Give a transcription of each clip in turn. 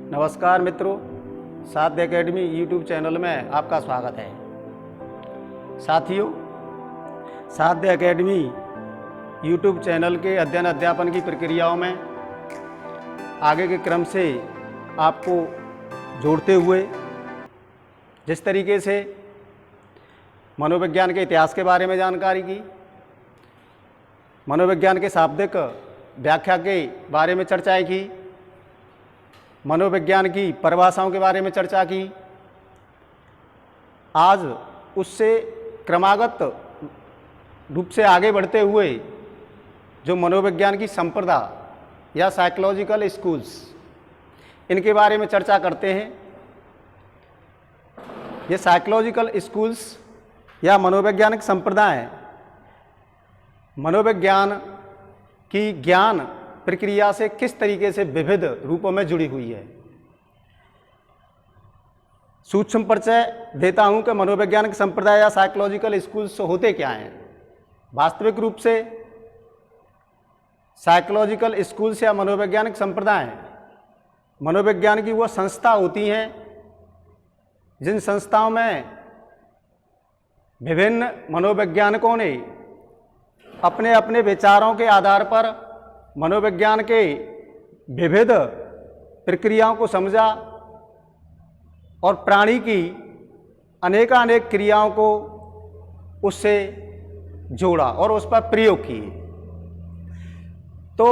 नमस्कार मित्रों, साध्य एकेडमी यूट्यूब चैनल में आपका स्वागत है। साथियों, साध्य एकेडमी यूट्यूब चैनल के अध्ययन अध्यापन की प्रक्रियाओं में आगे के क्रम से आपको जोड़ते हुए जिस तरीके से मनोविज्ञान के इतिहास के बारे में जानकारी की, मनोविज्ञान के शाब्दिक व्याख्या के बारे में चर्चाएं की, मनोविज्ञान की परिभाषाओं के बारे में चर्चा की, आज उससे क्रमागत रूप से आगे बढ़ते हुए जो मनोविज्ञान की संप्रदा या साइकोलॉजिकल स्कूल्स, इनके बारे में चर्चा करते हैं। ये साइकोलॉजिकल स्कूल्स या मनोवैज्ञानिक संप्रदाय मनोविज्ञान की ज्ञान प्रक्रिया से किस तरीके से विविध रूपों में जुड़ी हुई है। सूक्ष्म परिचय देता हूं कि मनोवैज्ञानिक संप्रदाय या साइकोलॉजिकल स्कूल्स होते क्या हैं। वास्तविक रूप से साइकोलॉजिकल स्कूल्स या मनोवैज्ञानिक संप्रदाय मनोविज्ञान की वो संस्था होती हैं जिन संस्थाओं में विभिन्न मनोवैज्ञानिकों ने अपने अपने विचारों के आधार पर मनोविज्ञान के विविध प्रक्रियाओं को समझा और प्राणी की अनेकानेक क्रियाओं को उससे जोड़ा और उस पर प्रयोग किए। तो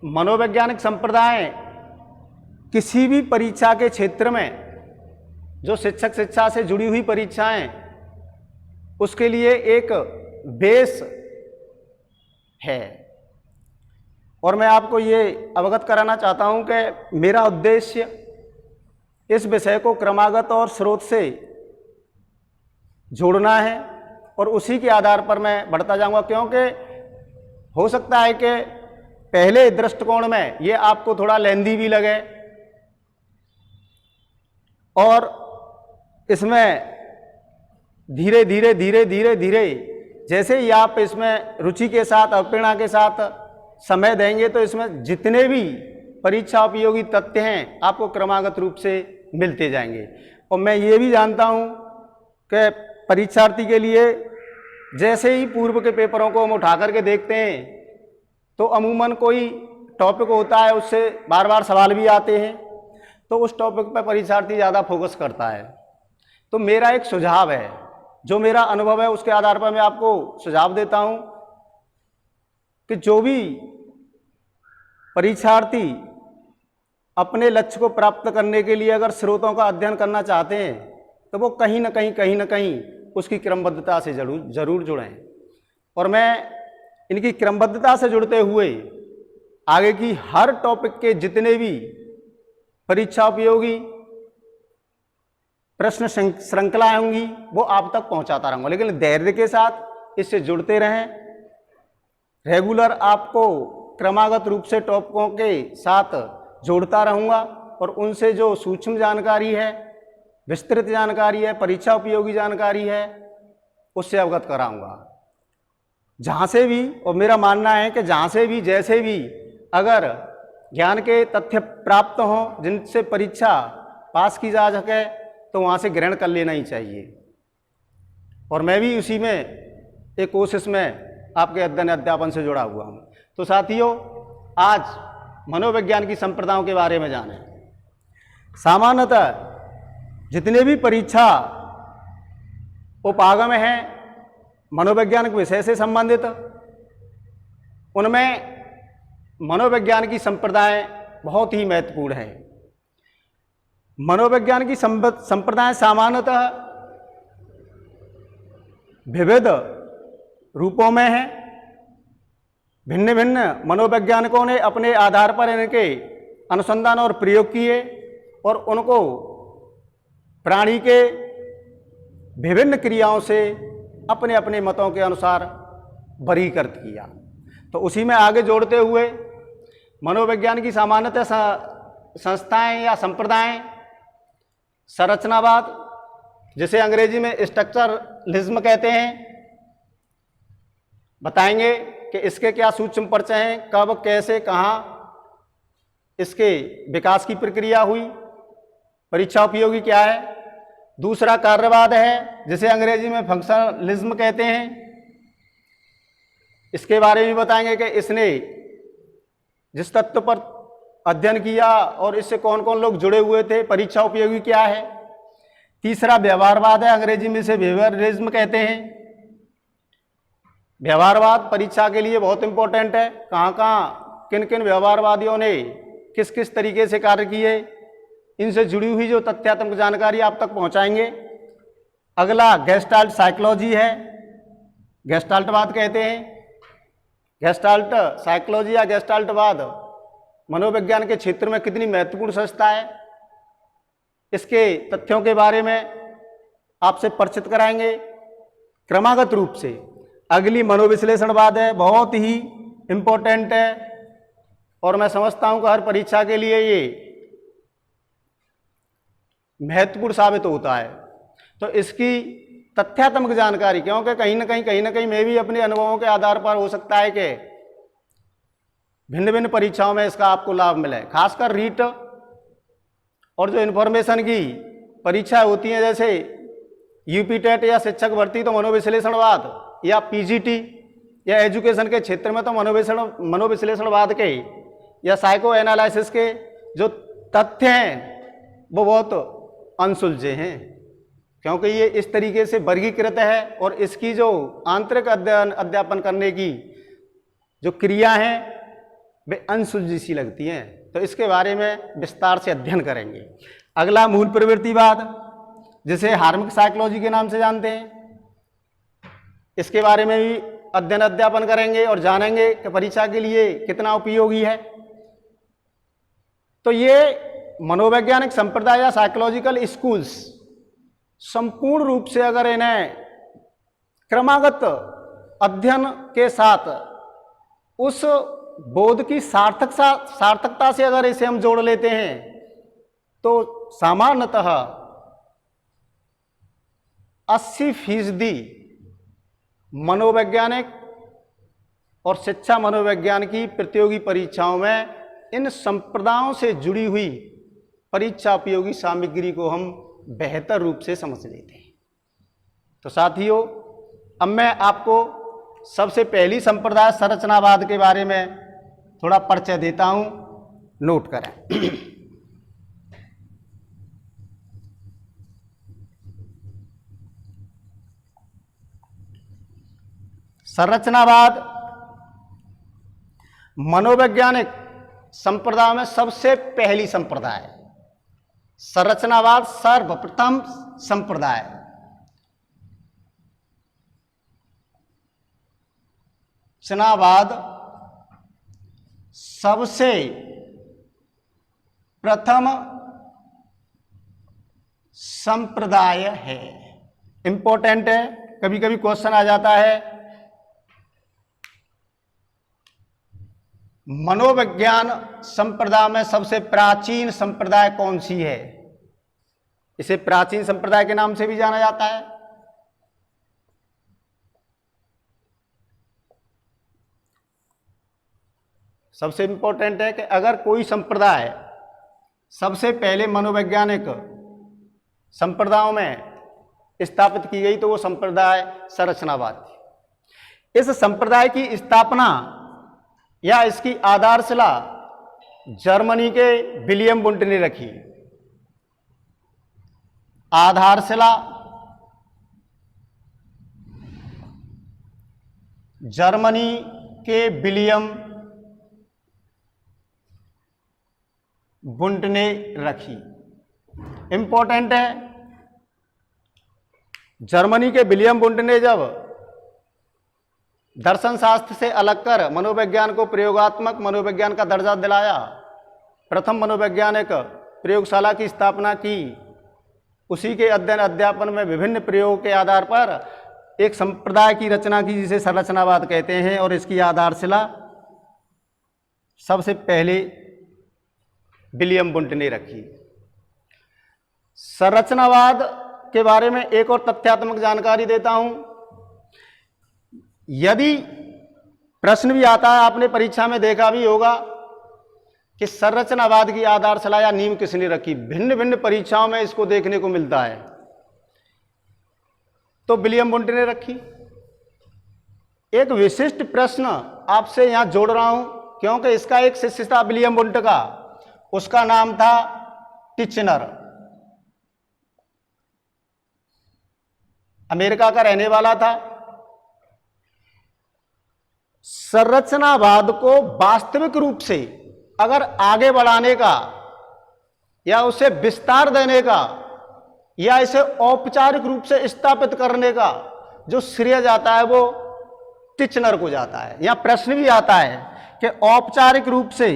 मनोवैज्ञानिक संप्रदाय किसी भी परीक्षा के क्षेत्र में जो शिक्षक शिक्षा से जुड़ी हुई परीक्षाएं, उसके लिए एक बेस है। और मैं आपको ये अवगत कराना चाहता हूं कि मेरा उद्देश्य इस विषय को क्रमागत और स्रोत से जोड़ना है और उसी के आधार पर मैं बढ़ता जाऊंगा, क्योंकि हो सकता है कि पहले दृष्टिकोण में ये आपको थोड़ा लेंदी भी लगे और इसमें धीरे धीरे जैसे ही आप इसमें रुचि के साथ अप्रेरणा के साथ समय देंगे तो इसमें जितने भी परीक्षा उपयोगी तथ्य हैं आपको क्रमागत रूप से मिलते जाएंगे। और मैं ये भी जानता हूँ कि परीक्षार्थी के लिए जैसे ही पूर्व के पेपरों को हम उठा करके देखते हैं तो अमूमन कोई टॉपिक होता है, उससे बार बार सवाल भी आते हैं, तो उस टॉपिक पर परीक्षार्थी ज़्यादा फोकस करता है। तो मेरा एक सुझाव है, जो मेरा अनुभव है उसके आधार पर मैं आपको सुझाव देता हूँ कि जो भी परीक्षार्थी अपने लक्ष्य को प्राप्त करने के लिए अगर स्रोतों का अध्ययन करना चाहते हैं तो वो कहीं ना कहीं उसकी क्रमबद्धता से जरूर जुड़ें। और मैं इनकी क्रमबद्धता से जुड़ते हुए आगे की हर टॉपिक के जितने भी परीक्षा उपयोगी प्रश्न श्रृंखलाएं होंगी वो आप तक पहुंचाता रहूंगा, लेकिन धैर्य के साथ इससे जुड़ते रहें। रेगुलर आपको क्रमागत रूप से टॉपिकों के साथ जोड़ता रहूंगा और उनसे जो सूक्ष्म जानकारी है, विस्तृत जानकारी है, परीक्षा उपयोगी जानकारी है, उससे अवगत कराऊंगा। जहां से भी, और मेरा मानना है कि जहां से भी जैसे भी अगर ज्ञान के तथ्य प्राप्त हों जिनसे परीक्षा पास की जा सके तो वहां से ग्रहण कर लेना ही चाहिए। और मैं भी उसी में एक कोशिश में आपके अध्ययन अध्यापन से जुड़ा हुआ हूं। तो साथियों, आज मनोविज्ञान की संप्रदायों के बारे में जानें। सामान्यतः जितने भी परीक्षा उपागम हैं मनोवैज्ञानिक विषय से संबंधित, उनमें मनोविज्ञान की संप्रदाय बहुत ही महत्वपूर्ण है। मनोविज्ञान की संप्रदाय सामान्यतः विविध रूपों में है। भिन्न भिन्न मनोवैज्ञानिकों ने अपने आधार पर इनके अनुसंधान और प्रयोग किए और उनको प्राणी के विभिन्न क्रियाओं से अपने अपने मतों के अनुसार वर्गीकृत किया। तो उसी में आगे जोड़ते हुए मनोविज्ञान की सामान्यतः संस्थाएं या संप्रदाय संरचनावाद, जिसे अंग्रेजी में स्ट्रक्चरलिज्म कहते हैं, बताएंगे कि इसके क्या सूक्ष्म परिचय हैं, कब कैसे कहाँ इसके विकास की प्रक्रिया हुई, परीक्षा उपयोगी क्या है। दूसरा कार्यवाद है, जिसे अंग्रेजी में फंक्शनलिज्म कहते हैं। इसके बारे में बताएंगे कि इसने जिस तत्व पर अध्ययन किया और इससे कौन कौन लोग जुड़े हुए थे, परीक्षा उपयोगी क्या है। तीसरा व्यवहारवाद है, अंग्रेजी में इसे बिहेवियरिज्म कहते हैं। व्यवहारवाद परीक्षा के लिए बहुत इंपॉर्टेंट है, कहाँ कहाँ किन किन व्यवहारवादियों ने किस किस तरीके से कार्य किए, इनसे जुड़ी हुई जो तथ्यात्मक जानकारी आप तक पहुंचाएंगे। अगला गेस्टाल्ट साइकोलॉजी है, गेस्टाल्टवाद कहते हैं। गेस्टाल्ट साइकोलॉजी या गेस्टाल्टवाद मनोविज्ञान के क्षेत्र में कितनी महत्वपूर्ण संस्था है, इसके तथ्यों के बारे में आपसे परिचित कराएंगे क्रमागत रूप से। अगली मनोविश्लेषणवाद है, बहुत ही इंपॉर्टेंट है और मैं समझता हूं कि हर परीक्षा के लिए ये महत्वपूर्ण साबित होता है। तो इसकी तथ्यात्मक जानकारी, क्योंकि कहीं ना कहीं मैं भी अपने अनुभवों के आधार पर हो सकता है कि भिन्न भिन्न परीक्षाओं में इसका आपको लाभ मिले, खासकर रीट और जो इन्फॉर्मेशन की परीक्षा होती है जैसे यूपी टेट या शिक्षक भर्ती, तो मनोविश्लेषणवाद या पीजीटी या एजुकेशन के क्षेत्र में तो मनोविश्लेषणवाद के या साइको एनालिसिस के जो तथ्य हैं वो बहुत अनसुलझे हैं, क्योंकि ये इस तरीके से वर्गीकृत है और इसकी जो आंतरिक अध्यापन करने की जो क्रिया हैं वे अनसुलझी सी लगती हैं। तो इसके बारे में विस्तार से अध्ययन करेंगे। अगला मूल प्रवृत्तिवाद, जिसे हार्मिक साइकोलॉजी के नाम से जानते हैं, इसके बारे में भी अध्ययन अध्यापन करेंगे और जानेंगे कि परीक्षा के लिए कितना उपयोगी है। तो ये मनोवैज्ञानिक संप्रदाय या साइकोलॉजिकल स्कूल्स संपूर्ण रूप से अगर इन्हें क्रमागत अध्ययन के साथ उस बोध की सार्थकता से अगर इसे हम जोड़ लेते हैं तो सामान्यतः 80% मनोवैज्ञानिक और शिक्षा मनोविज्ञान की प्रतियोगी परीक्षाओं में इन संप्रदायों से जुड़ी हुई परीक्षा उपयोगी सामग्री को हम बेहतर रूप से समझ लेते हैं। तो साथियों, अब मैं आपको सबसे पहली संप्रदाय संरचनावाद के बारे में थोड़ा परिचय देता हूं, नोट करें। संरचनावाद मनोवैज्ञानिक संप्रदाय में सबसे पहली संप्रदाय है। संरचनावाद सर्वप्रथम संप्रदाय, संरचनावाद सबसे प्रथम संप्रदाय है। इंपॉर्टेंट है, कभी कभी क्वेश्चन आ जाता है मनोविज्ञान संप्रदाय में सबसे प्राचीन संप्रदाय कौन सी है। इसे प्राचीन संप्रदाय के नाम से भी जाना जाता है। सबसे इंपॉर्टेंट है कि अगर कोई संप्रदाय सबसे पहले मनोवैज्ञानिक संप्रदायों में स्थापित की गई तो वो संप्रदाय संरचनावाद थी। इस संप्रदाय की स्थापना या इसकी आधारशिला जर्मनी के विलियम वुंट ने रखी। आधारशिला जर्मनी के विलियम वुंट ने रखी। इंपॉर्टेंट है, जर्मनी के विलियम वुंट ने जब दर्शन शास्त्र से अलग कर मनोविज्ञान को प्रयोगात्मक मनोविज्ञान का दर्जा दिलाया, प्रथम मनोवैज्ञानिक प्रयोगशाला की स्थापना की, उसी के अध्ययन अध्यापन में विभिन्न प्रयोगों के आधार पर एक संप्रदाय की रचना की जिसे संरचनावाद कहते हैं और इसकी आधारशिला सबसे पहले विलियम वुंट ने रखी। संरचनावाद के बारे में एक और तथ्यात्मक जानकारी देता हूं। यदि प्रश्न भी आता है, आपने परीक्षा में देखा भी होगा कि संरचनावाद की आधारशिला या नींव किसने रखी। भिन्न भिन्न परीक्षाओं में इसको देखने को मिलता है। तो विलियम वुंट ने रखी। एक विशिष्ट प्रश्न आपसे यहां जोड़ रहा हूं, क्योंकि इसका एक शिष्य था विलियम वुंट का, उसका नाम था टिचनर, अमेरिका का रहने वाला था। संरचनावाद को वास्तविक रूप से अगर आगे बढ़ाने का या उसे विस्तार देने का या इसे औपचारिक रूप से स्थापित करने का जो श्रेय जाता है वो टिचनर को जाता है। यहां प्रश्न भी आता है कि औपचारिक रूप से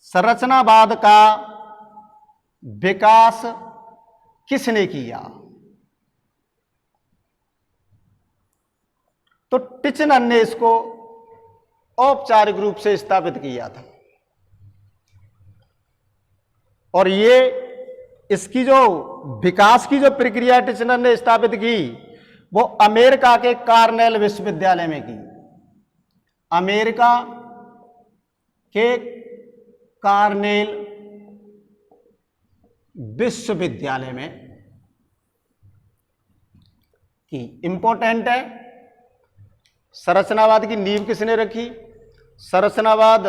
संरचनावाद का विकास किसने किया। तो टिचनर ने इसको औपचारिक रूप से स्थापित किया था। और ये इसकी जो विकास की जो प्रक्रिया टिचनर ने स्थापित की वो अमेरिका के कार्नेल विश्वविद्यालय में की। अमेरिका के कार्नेल विश्वविद्यालय में की। इंपॉर्टेंट है, संरचनावाद की नींव किसने रखी, संरचनावाद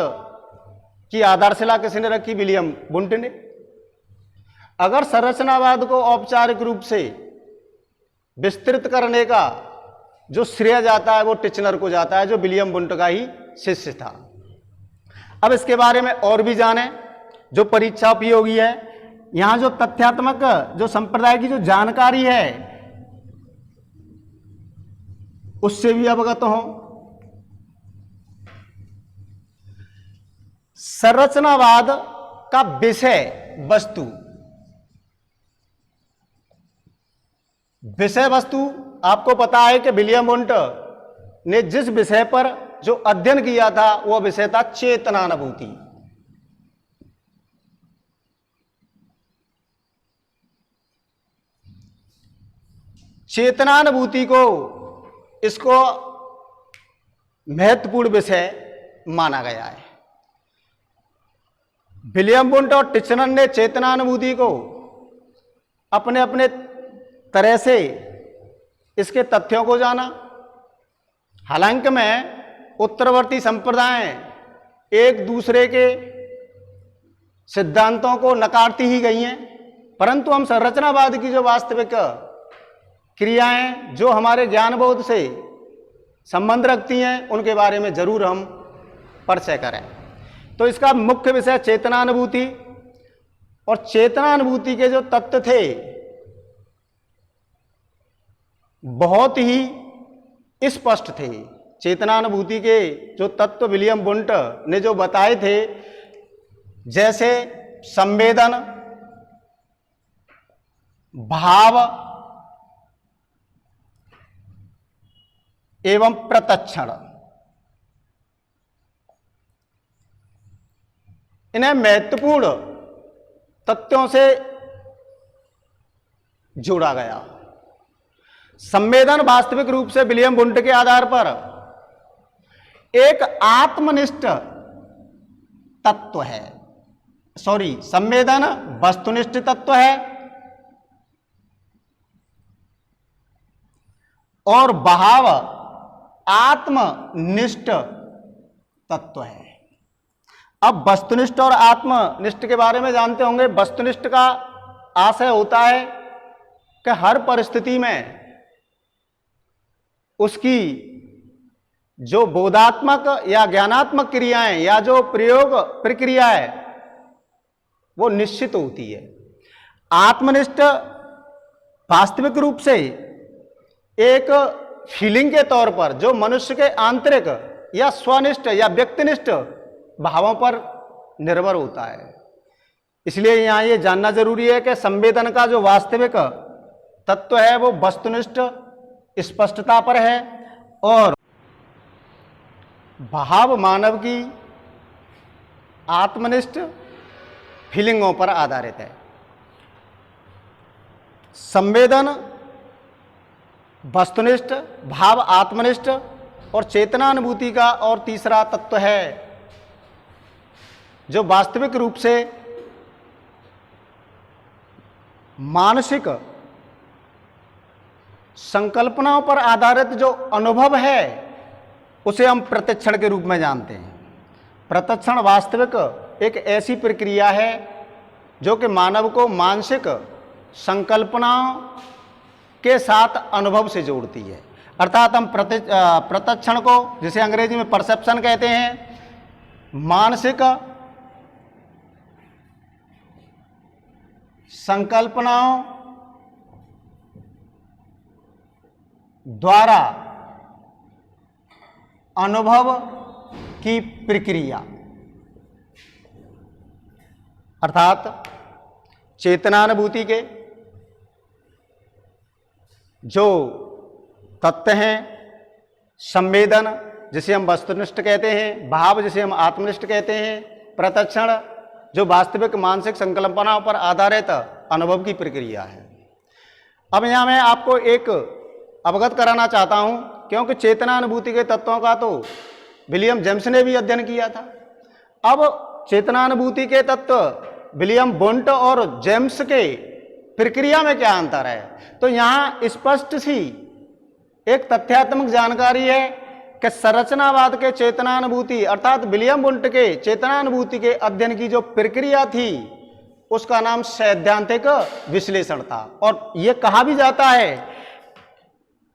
की आधारशिला किसने रखी, विलियम वुंट ने। अगर संरचनावाद को औपचारिक रूप से विस्तृत करने का जो श्रेय जाता है वो टिचनर को जाता है, जो विलियम वुंट का ही शिष्य था। अब इसके बारे में और भी जानें जो परीक्षा उपयोगी है। यहां जो तथ्यात्मक जो संप्रदाय की जो जानकारी है उससे भी अवगत हो। संरचनावाद का विषय वस्तु, विषय वस्तु आपको पता है कि विलियम वुंट ने जिस विषय पर जो अध्ययन किया था वह विषय था चेतनानुभूति। चेतनानुभूति को इसको महत्वपूर्ण विषय माना गया है। विलियम वुंट और टिचनर ने चेतनानुभूति को अपने अपने तरह से इसके तथ्यों को जाना। हालांकि में उत्तरवर्ती संप्रदाय एक दूसरे के सिद्धांतों को नकारती ही गई हैं, परंतु हम संरचनावाद की जो वास्तविक क्रियाएं जो हमारे ज्ञानबोध से संबंध रखती हैं उनके बारे में जरूर हम परिचय करें। तो इसका मुख्य विषय चेतनानुभूति, और चेतनानुभूति के जो तत्व थे बहुत ही स्पष्ट थे। चेतनानुभूति के जो तत्व विलियम वुंट ने जो बताए थे, जैसे संवेदन, भाव एवं प्रत्यक्षण, इन्हें महत्वपूर्ण तथ्यों से जोड़ा गया। संवेदन वास्तविक रूप से विलियम वुंट के आधार पर एक आत्मनिष्ठ तत्व है। संवेदन वस्तुनिष्ठ तत्व है और भाव आत्मनिष्ठ तत्व है। अब वस्तुनिष्ठ और आत्मनिष्ठ के बारे में जानते होंगे। वस्तुनिष्ठ का आशय होता है कि हर परिस्थिति में उसकी जो बोधात्मक या ज्ञानात्मक क्रियाएं या जो प्रयोग प्रक्रिया है वो निश्चित होती है। आत्मनिष्ठ वास्तविक रूप से एक फीलिंग के तौर पर जो मनुष्य के आंतरिक या स्वनिष्ठ या व्यक्तिनिष्ठ भावों पर निर्भर होता है। इसलिए यहां ये जानना जरूरी है कि संवेदन का जो वास्तविक तत्व है वो वस्तुनिष्ठ स्पष्टता पर है और भाव मानव की आत्मनिष्ठ फीलिंगों पर आधारित है। संवेदन वस्तुनिष्ठ, भाव आत्मनिष्ठ और चेतनानुभूति का और तीसरा तत्व है जो वास्तविक रूप से मानसिक संकल्पनाओं पर आधारित जो अनुभव है उसे हम प्रत्यक्षण के रूप में जानते हैं। प्रत्यक्षण वास्तविक एक ऐसी प्रक्रिया है जो कि मानव को मानसिक संकल्पनाओं के साथ अनुभव से जोड़ती है। अर्थात हम प्रत्यक्षण को, जिसे अंग्रेजी में परसेप्शन कहते हैं, मानसिक संकल्पनाओं द्वारा अनुभव की प्रक्रिया, अर्थात चेतनानुभूति के जो तत्व हैं, संवेदन जिसे हम वस्तुनिष्ठ कहते हैं, भाव जिसे हम आत्मनिष्ठ कहते हैं, प्रत्यक्षण जो वास्तविक मानसिक संकल्पनाओं पर आधारित अनुभव की प्रक्रिया है। अब यहाँ मैं आपको एक अवगत कराना चाहता हूँ, क्योंकि चेतनानुभूति के तत्वों का तो विलियम जेम्स ने भी अध्ययन किया था। अब चेतनानुभूति के तत्व विलियम वुंट और जेम्स के प्रक्रिया में क्या अंतर है, तो यहाँ स्पष्ट सी एक तथ्यात्मक जानकारी है कि संरचनावाद के चेतनानुभूति अर्थात विलियम वुंट के चेतनानुभूति के अध्ययन की जो प्रक्रिया थी उसका नाम सैद्धांतिक विश्लेषण था। और यह कहा भी जाता है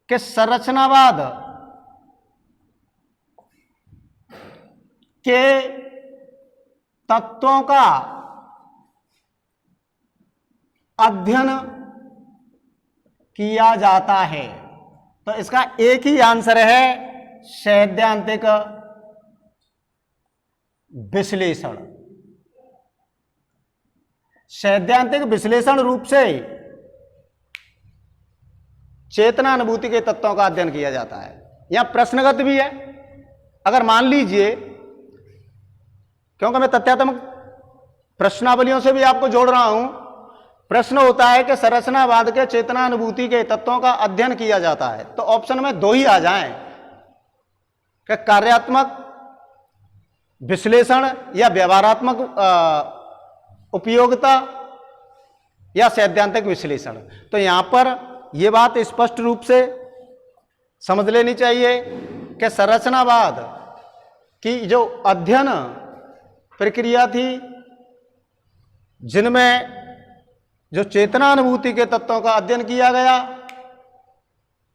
कि संरचनावाद के तत्वों का अध्ययन किया जाता है। तो इसका एक ही आंसर है सैद्धांतिक विश्लेषण। सैद्धांतिक विश्लेषण रूप से चेतनानुभूति के तत्वों का अध्ययन किया जाता है। यहां प्रश्नगत भी है। अगर मान लीजिए, क्योंकि मैं तथ्यात्मक प्रश्नावलियों से भी आपको जोड़ रहा हूं, प्रश्न होता है कि संरचनावाद के चेतनानुभूति के तत्वों का अध्ययन किया जाता है, तो ऑप्शन में दो ही आ जाएं कि कार्यात्मक विश्लेषण या व्यवहारात्मक उपयोगिता या सैद्धांतिक विश्लेषण। तो यहां पर यह बात स्पष्ट रूप से समझ लेनी चाहिए कि संरचनावाद की जो अध्ययन प्रक्रिया थी, जिनमें जो चेतनानुभूति के तत्वों का अध्ययन किया गया,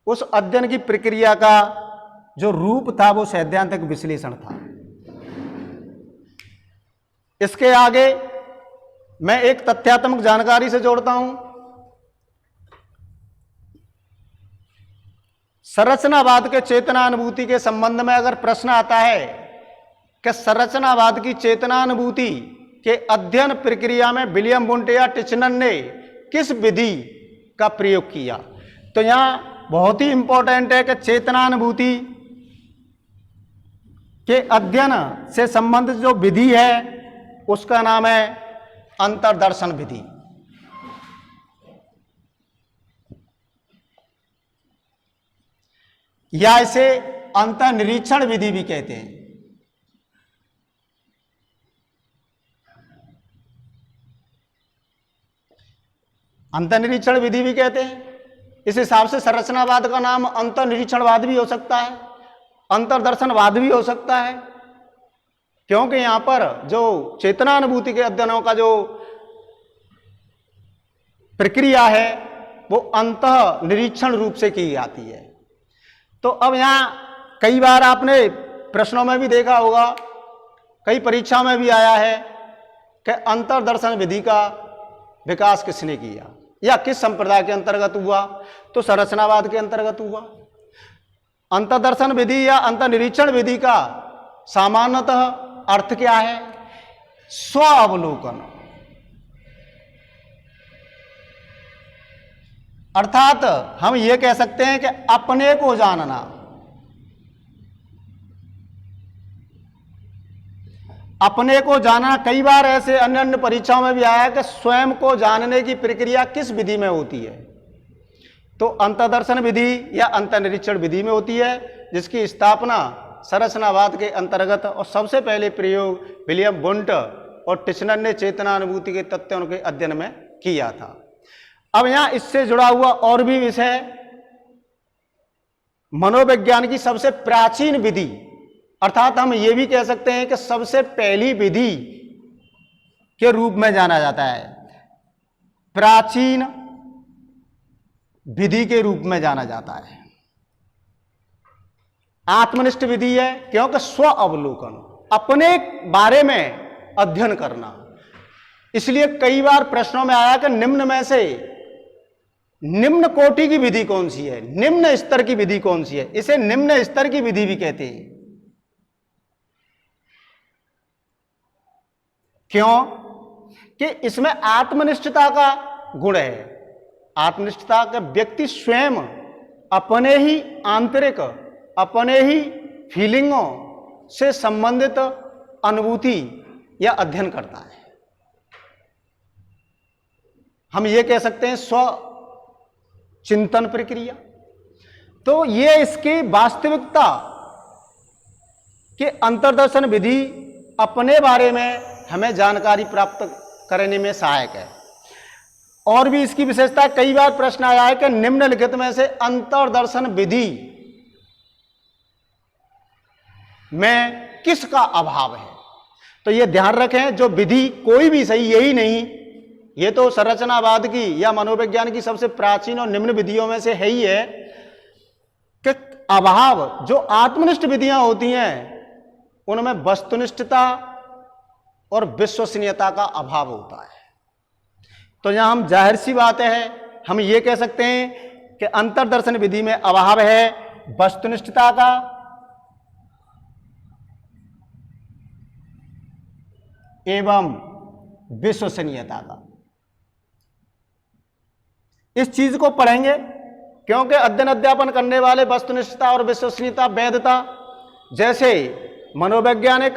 उस अध्ययन की प्रक्रिया का जो रूप था वो सैद्धांतिक विश्लेषण था। इसके आगे मैं एक तथ्यात्मक जानकारी से जोड़ता हूं। संरचनावाद के चेतनानुभूति के संबंध में अगर प्रश्न आता है कि संरचनावाद की चेतनानुभूति के अध्ययन प्रक्रिया में विलियम वुंट या टिचनर ने किस विधि का प्रयोग किया, तो यहां बहुत ही इंपॉर्टेंट है कि चेतनानुभूति के अध्ययन से संबंधित जो विधि है उसका नाम है अंतर्दर्शन विधि। या इसे अंतर्निरीक्षण विधि भी कहते हैं। अंतर्निरीक्षण विधि भी कहते हैं। इस हिसाब से संरचनावाद का नाम अंतर्निरीक्षणवाद भी हो सकता है, अंतर्दर्शनवाद भी हो सकता है, क्योंकि यहां पर जो चेतनानुभूति के अध्ययनों का जो प्रक्रिया है वो अंतः निरीक्षण रूप से की जाती है। तो अब यहां कई बार आपने प्रश्नों में भी देखा होगा, कई परीक्षाओं में भी आया है कि अंतर्दर्शन विधि का विकास किसने किया या किस संप्रदाय के अंतर्गत हुआ, तो संरचनावाद के अंतर्गत हुआ। अंतर्दर्शन विधि या अंतर्निरीक्षण विधि का सामान्यतः अर्थ क्या है? स्व अवलोकन, अर्थात हम यह कह सकते हैं कि अपने को जानना। अपने को जानना, कई बार ऐसे अन्य अन्य परीक्षाओं में भी आया कि स्वयं को जानने की प्रक्रिया किस विधि में होती है, तो अंतर्दर्शन विधि या अंतर्निरीक्षण विधि में होती है, जिसकी स्थापना संरचनावाद के अंतर्गत और सबसे पहले प्रयोग विलियम वुंट और टिश्नर ने चेतनानुभूति के तथ्यों के अध्ययन में किया था। अब यहां इससे जुड़ा हुआ और भी विषय, मनोविज्ञान की सबसे प्राचीन विधि, अर्थात हम ये भी कह सकते हैं कि सबसे पहली विधि के रूप में जाना जाता है, प्राचीन विधि के रूप में जाना जाता है। आत्मनिष्ठ विधि है, क्योंकि स्व अवलोकन, अपने बारे में अध्ययन करना। इसलिए कई बार प्रश्नों में आया कि निम्न में से निम्न कोटि की विधि कौन सी है, निम्न स्तर की विधि कौन सी है। इसे निम्न स्तर की विधि भी कहते हैं। क्यों? कि इसमें आत्मनिष्ठता का गुण है। आत्मनिष्ठता का व्यक्ति स्वयं अपने ही आंतरिक, अपने ही फीलिंगों से संबंधित अनुभूति या अध्ययन करता है। हम ये कह सकते हैं स्व चिंतन प्रक्रिया। तो ये इसकी वास्तविकता के अंतर्दर्शन विधि अपने बारे में हमें जानकारी प्राप्त करने में सहायक है। और भी इसकी विशेषता, कई बार प्रश्न आया है कि निम्नलिखित में से अंतर्दर्शन विधि में किसका अभाव है। तो यह ध्यान रखें, जो विधि कोई भी सही यही नहीं, ये तो संरचनावाद की या मनोविज्ञान की सबसे प्राचीन और निम्न विधियों में से है ही है कि अभाव, जो आत्मनिष्ठ विधियां होती हैं उनमें वस्तुनिष्ठता और विश्वसनीयता का अभाव होता है। तो यहां हम जाहिर सी बात है, हम ये कह सकते हैं कि अंतर्दर्शन विधि में अभाव है वस्तुनिष्ठता का एवं विश्वसनीयता का। इस चीज को पढ़ेंगे क्योंकि अध्ययन अध्यापन करने वाले वस्तुनिष्ठता और विश्वसनीयता, वैधता जैसे मनोवैज्ञानिक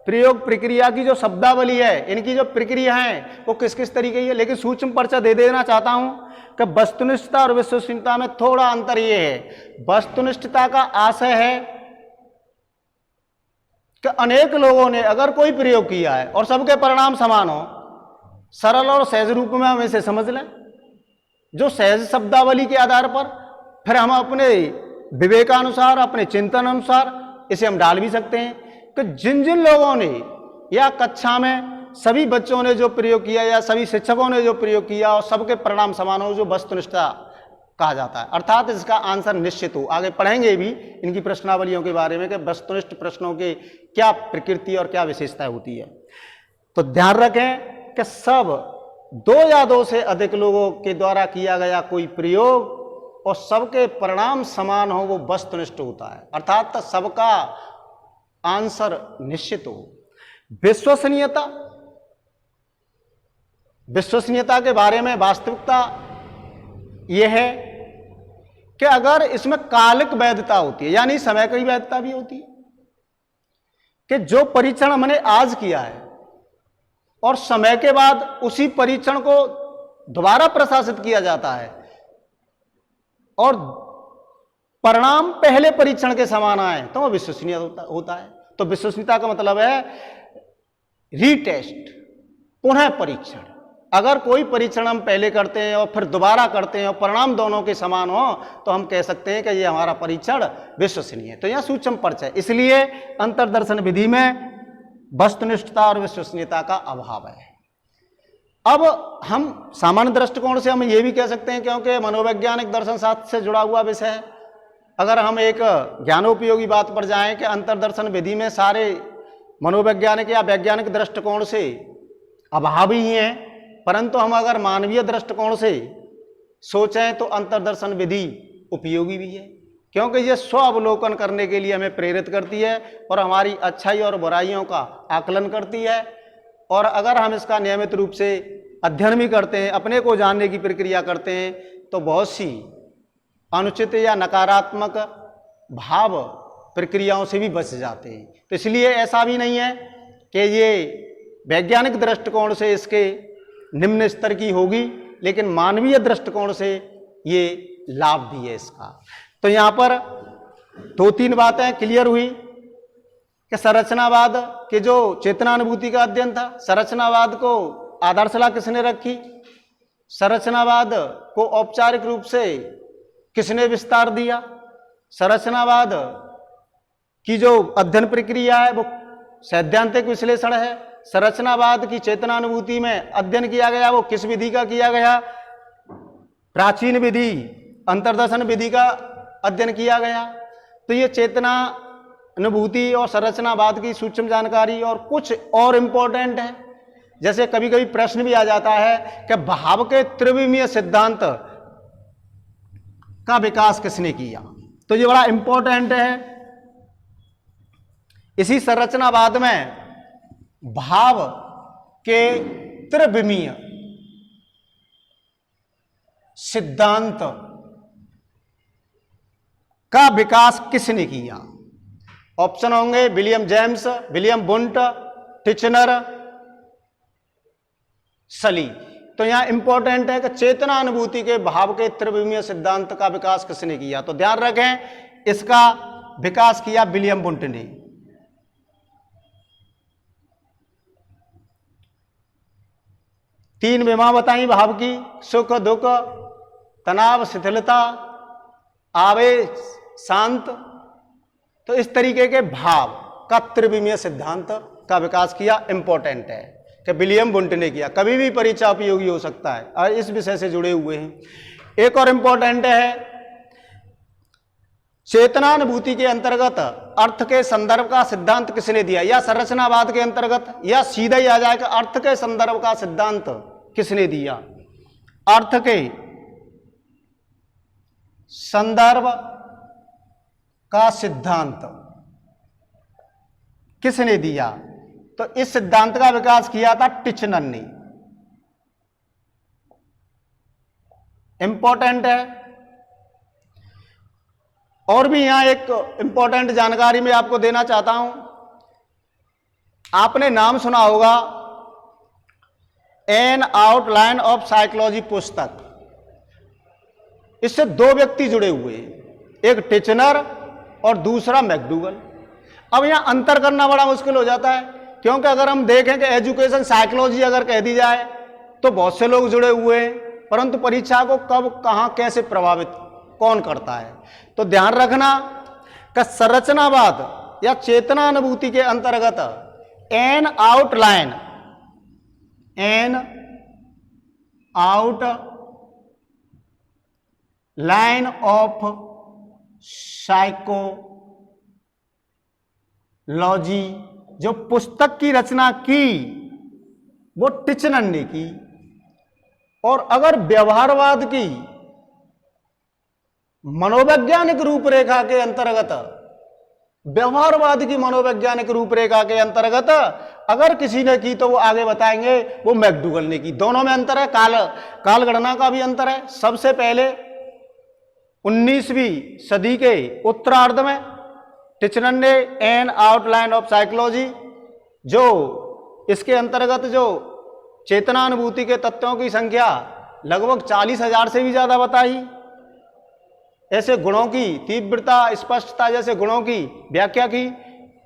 प्रयोग प्रक्रिया की जो शब्दावली है, इनकी जो प्रक्रिया है वो किस किस तरीके की है। लेकिन सूक्ष्म परिचय दे देना चाहता हूं कि वस्तुनिष्ठता और विश्वसनीयता में थोड़ा अंतर ये है। वस्तुनिष्ठता का आशय है कि अनेक लोगों ने अगर कोई प्रयोग किया है और सबके परिणाम समान हो, सरल और सहज रूप में हम इसे समझ लें, जो सहज शब्दावली के आधार पर फिर हम अपने विवेकानुसार, अपने चिंतन अनुसार इसे हम डाल भी सकते हैं कि जिन जिन लोगों ने या कक्षा में सभी बच्चों ने जो प्रयोग किया या सभी शिक्षकों ने जो प्रयोग किया और सबके परिणाम समान हो, जो वस्तुनिष्ठता कहा जाता है। अर्थात इसका आंसर निश्चित हो। आगे पढ़ेंगे भी इनकी प्रश्नावलियों के बारे में कि वस्तुनिष्ठ प्रश्नों की क्या प्रकृति और क्या विशेषता होती है। तो ध्यान रखें कि सब दो या दो से अधिक लोगों के द्वारा किया गया कोई प्रयोग और सबके परिणाम समान हो, वो वस्तुनिष्ठ होता है। अर्थात सबका आंसर निश्चित हो। विश्वसनीयता, विश्वसनीयता के बारे में वास्तविकता यह है कि अगर इसमें कालिक वैधता होती है, यानी समय की वैधता भी होती है, कि जो परीक्षण हमने आज किया है और समय के बाद उसी परीक्षण को दोबारा प्रशासित किया जाता है और परिणाम पहले परीक्षण के समान आए, तो वह विश्वसनीय होता है। तो विश्वसनीयता का मतलब है रीटेस्ट, पुनः परीक्षण। अगर कोई परीक्षण हम पहले करते हैं और फिर दोबारा करते हैं और परिणाम दोनों के समान हो, तो हम कह सकते हैं कि यह हमारा परीक्षण विश्वसनीय है। तो यह सूक्ष्म परिचय, इसलिए अंतर्दर्शन विधि में वस्तुनिष्ठता और विश्वसनीयता का अभाव है। अब हम सामान्य दृष्टिकोण से हम ये भी कह सकते हैं, क्योंकि मनोवैज्ञानिक दर्शन शास्त्र से जुड़ा हुआ विषय है, अगर हम एक ज्ञानोपयोगी बात पर जाएं कि अंतर्दर्शन विधि में सारे मनोवैज्ञानिक या वैज्ञानिक दृष्टिकोण से अभाव ही हैं, परंतु हम अगर मानवीय दृष्टिकोण से सोचें तो अंतर्दर्शन विधि उपयोगी भी है, क्योंकि यह स्व अवलोकन करने के लिए हमें प्रेरित करती है और हमारी अच्छाई और बुराइयों का आकलन करती है। और अगर हम इसका नियमित रूप से अध्ययन भी करते हैं, अपने को जानने की प्रक्रिया करते हैं, तो बहुत सी अनुचित या नकारात्मक भाव प्रक्रियाओं से भी बच जाते हैं। तो इसलिए ऐसा भी नहीं है कि ये वैज्ञानिक दृष्टिकोण से इसके निम्न स्तर की होगी, लेकिन मानवीय दृष्टिकोण से ये लाभ भी है इसका। तो यहां पर 2-3 बातें क्लियर हुई कि संरचनावाद के जो चेतनानुभूति का अध्ययन था, संरचनावाद को आधारशिला किसने रखी, संरचनावाद को औपचारिक रूप से किसने विस्तार दिया, संरचनावाद की जो अध्ययन प्रक्रिया है वो सैद्धांतिक विश्लेषण है, संरचनावाद की चेतनानुभूति में अध्ययन किया गया वो किस विधि का किया गया, प्राचीन विधि अंतर्दर्शन विधि का अध्ययन किया गया। तो ये चेतनानुभूति और संरचनावाद की सूक्ष्म जानकारी और कुछ और इंपॉर्टेंट है। जैसे कभी कभी प्रश्न भी आ जाता है कि भाव के त्रिविमीय सिद्धांत का विकास किसने किया, तो ये बड़ा इंपॉर्टेंट है। इसी संरचनावाद में भाव के त्रिविमीय सिद्धांत का विकास किसने किया। ऑप्शन होंगे William James, William Wundt, Titchener, सली। तो यहां इंपॉर्टेंट है कि चेतना अनुभूति के भाव के त्रिविमीय सिद्धांत का विकास किसने किया, तो ध्यान रखें इसका विकास किया विलियम वुंट ने। तीन विमा बताई भाव की, सुख दुख, तनाव शिथिलता, आवेश शांत। तो इस तरीके के भाव का त्रिविमीय सिद्धांत का विकास किया, इंपॉर्टेंट है कि विलियम वुंट ने किया। कभी भी परीक्षा उपयोगी हो सकता है और इस विषय से जुड़े हुए हैं। एक और इंपॉर्टेंट है चेतनानुभूति के अंतर्गत अर्थ के संदर्भ का सिद्धांत किसने दिया, या संरचनावाद के अंतर्गत या सीधा ही आ जाएगा अर्थ के संदर्भ का सिद्धांत किसने दिया। अर्थ के संदर्भ का सिद्धांत किसने दिया, तो इस सिद्धांत का विकास किया था टिचनर ने। इंपॉर्टेंट है। और भी यहां एक इंपॉर्टेंट जानकारी मैं आपको देना चाहता हूं। आपने नाम सुना होगा एन आउटलाइन ऑफ साइकोलॉजी पुस्तक। इससे दो व्यक्ति जुड़े हुए हैं, एक टिचनर और दूसरा मैकडूगल। अब यहां अंतर करना बड़ा मुश्किल हो जाता है, क्योंकि अगर हम देखें कि एजुकेशन साइकोलॉजी अगर कह दी जाए तो बहुत से लोग जुड़े हुए हैं, परंतु परीक्षा को कब कहां कैसे प्रभावित कौन करता है। तो ध्यान रखना कि संरचनावाद या चेतना अनुभूति के अंतर्गत एन आउटलाइन ऑफ साइकोलॉजी जो पुस्तक की रचना की वो टिचनर ने की। और अगर व्यवहारवाद की मनोवैज्ञानिक रूपरेखा के अंतर्गत, व्यवहारवाद की मनोवैज्ञानिक रूपरेखा के अंतर्गत अगर किसी ने की तो वो आगे बताएंगे वो मैकडूगल ने की। दोनों में अंतर है, काल गणना का भी अंतर है। सबसे पहले 19वीं सदी के उत्तरार्ध में टिचनर ने एन आउटलाइन ऑफ साइकोलॉजी, जो इसके अंतर्गत जो चेतनानुभूति के तत्वों की संख्या लगभग 40,000 से भी ज्यादा बताई, ऐसे गुणों की तीव्रता स्पष्टता जैसे गुणों की व्याख्या की।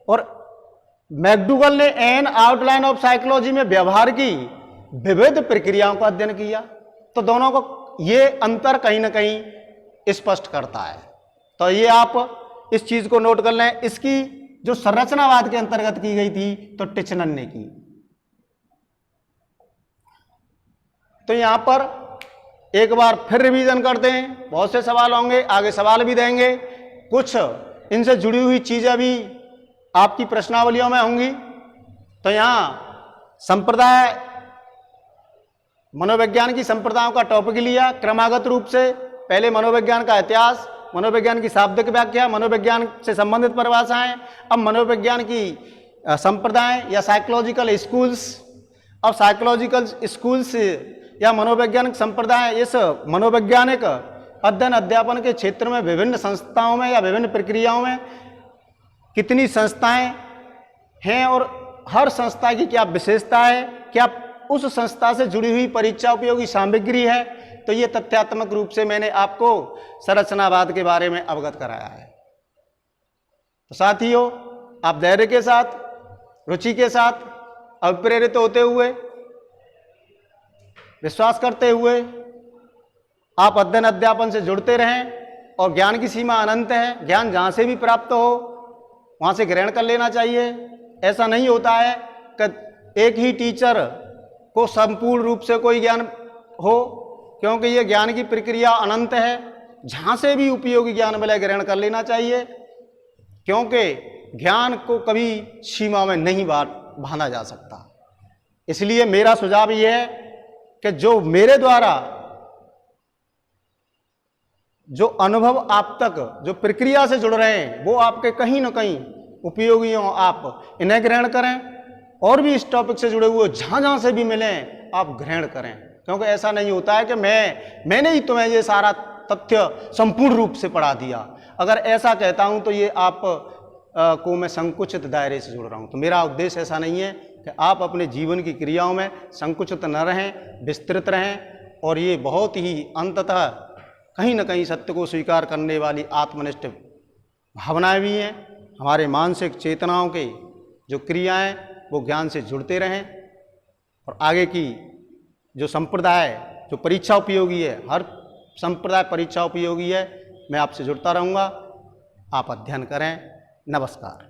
और मैकडूगल ने एन आउटलाइन ऑफ साइकोलॉजी में व्यवहार की विविध प्रक्रियाओं का अध्ययन किया। तो दोनों को ये अंतर कहीं ना कहीं स्पष्ट करता है। तो ये आप इस चीज को नोट कर लें। इसकी जो संरचनावाद के अंतर्गत की गई थी तो टिचनर ने की। तो यहां पर एक बार फिर रिवीजन करते हैं, बहुत से सवाल होंगे, आगे सवाल भी देंगे, कुछ इनसे जुड़ी हुई चीजें भी आपकी प्रश्नावलियों में होंगी। तो यहां संप्रदाय मनोविज्ञान की संप्रदायों का टॉपिक लिया क्रमागत रूप से। पहले मनोविज्ञान का इतिहास, मनोविज्ञान की शाब्दिक व्याख्या, मनोविज्ञान से संबंधित परिभाषाएं, अब मनोविज्ञान की संप्रदाय या साइकोलॉजिकल स्कूल्स। अब साइकोलॉजिकल स्कूल्स या मनोवैज्ञानिक संप्रदाय इस मनोवैज्ञानिक अध्ययन अध्यापन के क्षेत्र में विभिन्न संस्थाओं में या विभिन्न प्रक्रियाओं में कितनी संस्थाएं हैं और हर संस्था की क्या विशेषता है, क्या उस संस्था से जुड़ी हुई परीक्षा उपयोगी सामग्री है, तो ये तथ्यात्मक रूप से मैंने आपको संरचनावाद के बारे में अवगत कराया है। तो साथियों, आप धैर्य के साथ, रुचि के साथ, अभिप्रेरित होते हुए, विश्वास करते हुए आप अध्ययन अध्यापन से जुड़ते रहें और ज्ञान की सीमा अनंत है। ज्ञान जहाँ से भी प्राप्त हो वहाँ से ग्रहण कर लेना चाहिए। ऐसा नहीं होता है कि एक ही टीचर को संपूर्ण रूप से कोई ज्ञान हो, क्योंकि ये ज्ञान की प्रक्रिया अनंत है। जहाँ से भी उपयोगी ज्ञान मिले ग्रहण कर लेना चाहिए, क्योंकि ज्ञान को कभी सीमा में नहीं बांधा जा सकता। इसलिए मेरा सुझाव ये है कि जो मेरे द्वारा जो अनुभव आप तक जो प्रक्रिया से जुड़ रहे हैं वो आपके कहीं ना कहीं उपयोगी हो, आप इन्हें ग्रहण करें। और भी इस टॉपिक से जुड़े हुए जहाँ जहाँ से भी मिलें आप ग्रहण करें, क्योंकि ऐसा नहीं होता है कि मैंने ही तुम्हें ये सारा तथ्य संपूर्ण रूप से पढ़ा दिया। अगर ऐसा कहता हूँ तो ये आप को मैं संकुचित दायरे से जुड़ रहा हूँ। तो मेरा उद्देश्य ऐसा नहीं है कि आप अपने जीवन की क्रियाओं में संकुचित न रहें, विस्तृत रहें। और ये बहुत ही अंततः कहीं ना कहीं सत्य को स्वीकार करने वाली आत्मनिष्ठ भावनाएं भी हैं। हमारे मानसिक चेतनाओं के जो क्रियाएं वो ज्ञान से जुड़ते रहें और आगे की जो संप्रदाय जो परीक्षा उपयोगी है, हर संप्रदाय परीक्षा उपयोगी है, मैं आपसे जुड़ता रहूँगा। आप अध्ययन करें। नमस्कार।